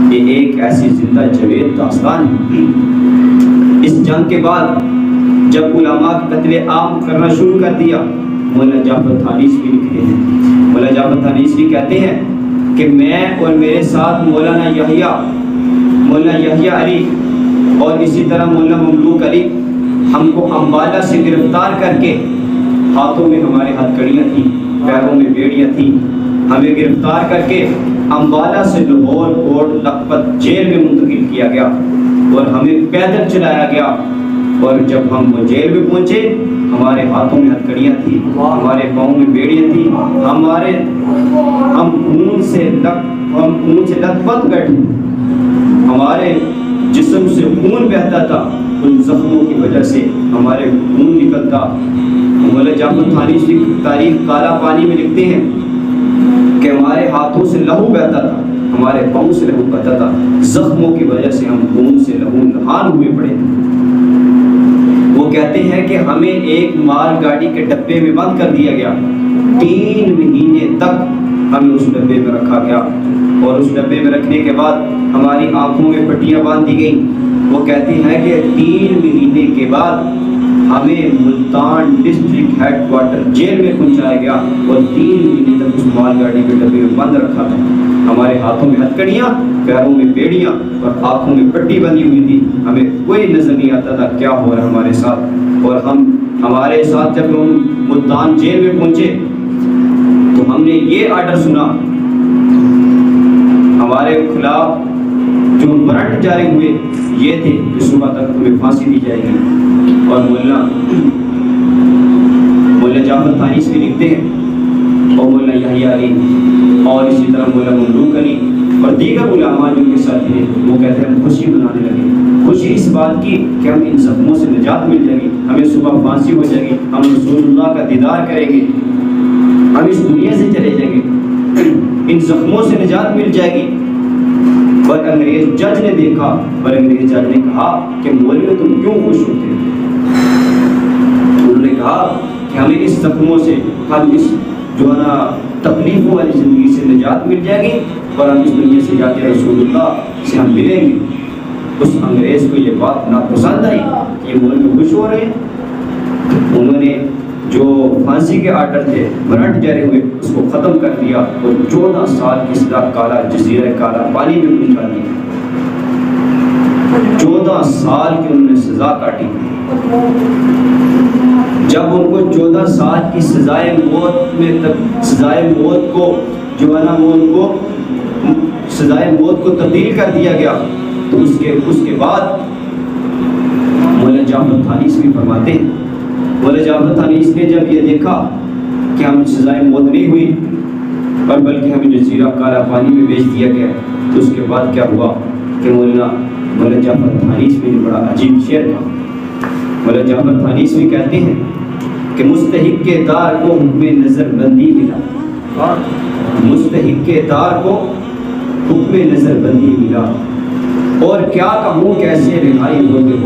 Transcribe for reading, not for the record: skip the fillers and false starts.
یہ ایک ایسی زندہ جاوید داستان ہے۔ اس جنگ کے بعد جب علماء قتل عام کرنا شروع کر دیا، مولانا جعفر تھانیسوی لکھتے ہیں، مولانا جعفر تھانیسوی کہتے ہیں کہ میں اور میرے ساتھ مولانا یحییٰ علی اور اسی طرح مولانا مملوک علی، ہم کو امبالہ سے گرفتار کر کے، ہاتھوں میں ہمارے ہتھکڑیاں تھیں، پیروں میں بیڑیاں تھیں، ہمیں گرفتار کر کے امبالہ سے لاہور کوٹ لکھپت جیل میں منتقل کیا گیا اور ہمیں پیدل چلایا گیا۔ اور جب ہم وہ جیل میں پہنچے، ہمارے ہاتھوں میں ہتھکڑیاں تھیں، ہمارے پاؤں میں بیڑیاں تھیں، ہم خون سے لت پت بیٹھے، ہمارے جسم سے خون بہتا تھا، ان زخموں کی وجہ سے ہمارے خون نکلتا۔ مولانا جعفر تھانیسوی تاریخ کالا پانی میں لکھتے ہیں کہ ہمارے ہاتھوں سے لہو بہتا تھا، ہمارے پاؤں سے لہو بہتا تھا، زخموں کی وجہ سے ہم خون سے لہو نہان ہوئے پڑے تھے۔ وہ کہتے ہیں کہ ہمیں ایک مال گاڑی کے ڈبے میں بند کر دیا گیا، 3 مہینے تک ہمیں اس ڈبے میں رکھا گیا، اور اس ڈبے میں رکھنے کے بعد ہماری آنکھوں میں پٹیاں باندھ دی گئیں۔ وہ کہتے ہیں کہ 3 مہینے کے بعد ہمیں Multan district head quarter jail میں پہنچایا گیا، اور 3 مہینے تک اس مال گاڑی کے ڈبے میں بند رکھا گیا۔ ہمارے ہاتھوں میں ہتھکڑیاں، پیروں میں بیڑیاں اور آنکھوں میں پٹی بندھی ہوئی تھی، ہمیں کوئی نظر نہیں آتا تھا کیا ہو رہا ہے ہمارے ساتھ۔ اور ہمارے ساتھ جب ہم ملتان جیل میں پہنچے تو ہم نے یہ آرڈر سنا، ہمارے خلاف جو وارنٹ جاری ہوئے یہ تھے کہ صبح تک تمہیں پھانسی دی جائے گی۔ اور مولانا جعفر تھانیسوی لکھتے ہیں، اور مولانا یحییٰ علی اور اسی طرح مولانا مملوک علی اور دیگر علماء جو ان کے ساتھ تھے، وہ کہتے ہیں ہم خوشی منانے لگے، خوشی اس بات کی کہ ہم ان زخموں سے نجات مل جائے گی، ہمیں صبح پھانسی ہو جائے گی، ہم رسول اللہ کا دیدار کریں گے، ہم اس دنیا سے چلے جائیں گے، ان زخموں سے نجات مل جائے گی۔ اور انگریز جج نے دیکھا، اور انگریز جج نے کہا کہ مولوی تم کیوں خوش ہوتے ہیں؟ انہوں نے کہا کہ ہمیں اس زخموں سے، ہم اس جو ہے نا تکلیفوں والی زندگی سے نجات مل جائے گی، اور ہم اس دنیا سے جا کے رسول اللہ سے ہم ملیں گے۔ اس انگریز کو یہ بات ناپسند آئی کہ یہ مولوی خوش ہو رہے ہیں۔ انہوں نے جو پھانسی کے آرڈر تھے، وارنٹ جاری ہوئے، اس کو ختم کر دیا اور 14 سال کی سزا کالا جزیرہ کالا پانی میں پہنچا دی۔ 14 سال کی انہوں نے سزا کاٹی۔ جب ان کو 14 سال کی سزائے موت کو جو ہے نا وہ ان کو سزائے موت کو تبدیل کر دیا گیا، تو اس کے بعد مولانا جعفر تھانیسوی فرماتے ہیں، مولانا جعفر تھانیسوی نے جب یہ دیکھا کہ ہم سزائے موت نہیں ہوئی اور بلکہ ہمیں جزیرہ کالا پانی میں بیچ دیا گیا، تو اس کے بعد کیا ہوا کہ مولانا جعفر تھانیسوی نے بڑا عجیب شعر کہا۔ مولانا جعفر تھانیسوی کہتے ہیں کہ مستحق کے دار کو حکم نظر بندی ملا، مستحق کے دار کو حکم نظر بندی ملا، اور کیا کہوں کیسے رہائی ہوتے